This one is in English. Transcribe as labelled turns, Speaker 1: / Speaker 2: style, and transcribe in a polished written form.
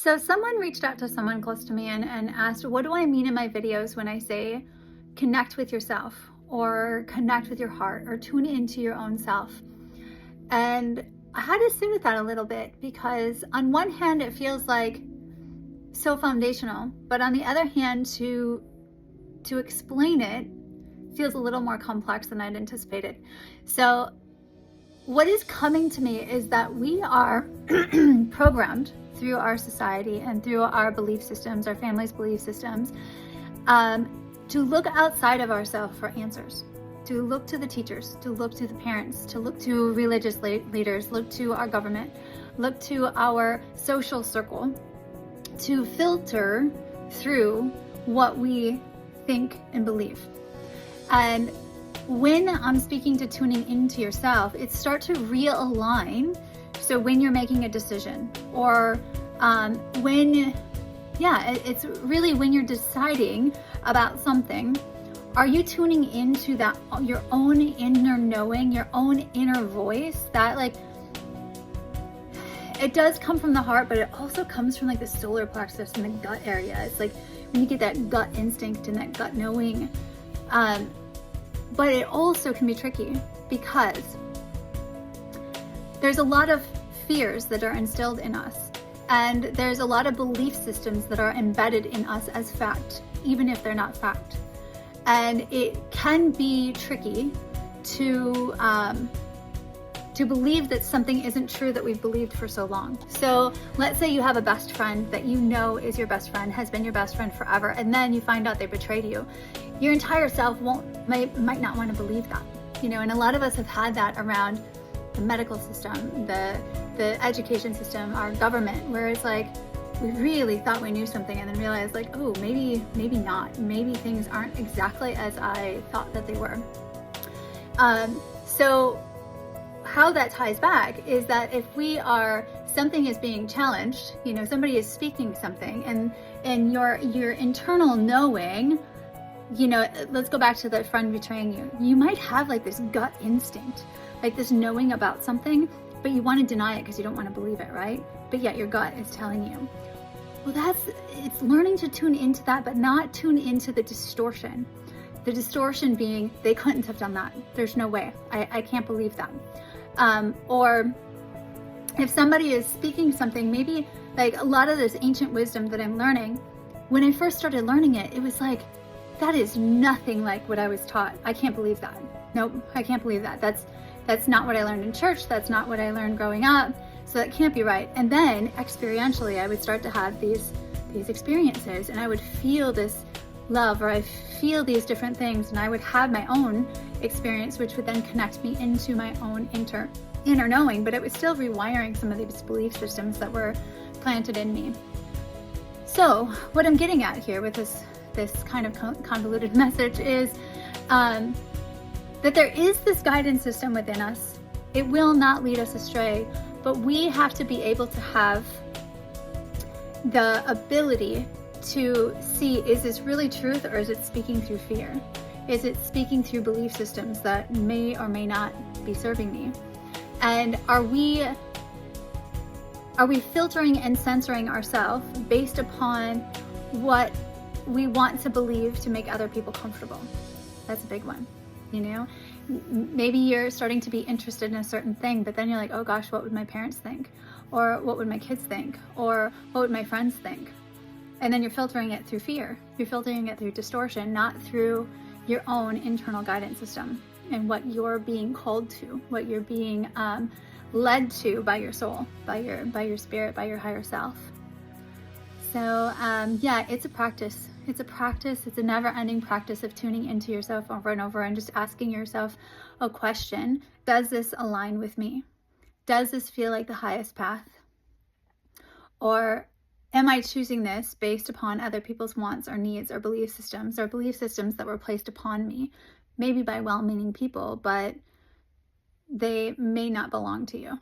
Speaker 1: So someone reached out to someone close to me and asked, what do I mean in my videos when I say connect with yourself or connect with your heart or tune into your own self? And I had to sit with that a little bit because on one hand, it feels like so foundational, but on the other hand, to explain it feels a little more complex than I'd anticipated. So what is coming to me is that we are programmed through our society and through our belief systems, our family's belief systems, to look outside of ourselves for answers, to look to the teachers, to look to the parents, to look to religious leaders, look to our government, look to our social circle, to filter through what we think and believe. And when I'm speaking to tuning into yourself, it's start to realign. So when you're making a decision or it's really when you're deciding about something, are you tuning into that, your own inner knowing, your own inner voice that it does come from the heart, but it also comes from the solar plexus and the gut area. It's like when you get that gut instinct and that gut knowing. But it also can be tricky because there's a lot of fears that are instilled in us. And there's a lot of belief systems that are embedded in us as fact, even if they're not fact. And it can be tricky to believe that something isn't true that we've believed for so long. So let's say you have a best friend that you know is your best friend, has been your best friend forever, and then you find out they betrayed you. Your entire self might not want to believe that, and a lot of us have had that around the medical system, the education system, our government, where it's like we really thought we knew something and then realized oh, maybe not. Maybe things aren't exactly as I thought that they were. So how that ties back is that if something is being challenged, somebody is speaking something and your internal knowing, let's go back to the friend betraying you. You might have this gut instinct, this knowing about something, but you want to deny it because you don't want to believe it, right? But yet your gut is telling you. Well, it's learning to tune into that, but not tune into the distortion. The distortion being, they couldn't have done that. There's no way. I can't believe that. Or if somebody is speaking something, maybe a lot of this ancient wisdom that I'm learning, when I first started learning it, it was that is nothing like what I was taught. I can't believe that. Nope, I can't believe that. That's not what I learned in church. That's not what I learned growing up. So that can't be right. And then experientially, I would start to have these experiences and I would feel this love, or I feel these different things, and I would have my own experience, which would then connect me into my own inner knowing, but it was still rewiring some of these belief systems that were planted in me. So what I'm getting at here with this kind of convoluted message is that there is this guidance system within us. It will not lead us astray, but we have to be able to have the ability to see, is this really truth, or is it speaking through fear? Is it speaking through belief systems that may or may not be serving me? And are we filtering and censoring ourselves based upon what we want to believe to make other people comfortable? That's a big one. Maybe you're starting to be interested in a certain thing, but then you're like, oh gosh, what would my parents think? Or what would my kids think? Or what would my friends think? And then you're filtering it through fear. You're filtering it through distortion, not through your own internal guidance system and what you're being called to, what you're being led to by your soul, by your spirit, by your higher self. So it's a practice. It's a never-ending practice of tuning into yourself over and over and just asking yourself a question. Does this align with me? Does this feel like the highest path? Or am I choosing this based upon other people's wants or needs or belief systems that were placed upon me, maybe by well-meaning people, but they may not belong to you?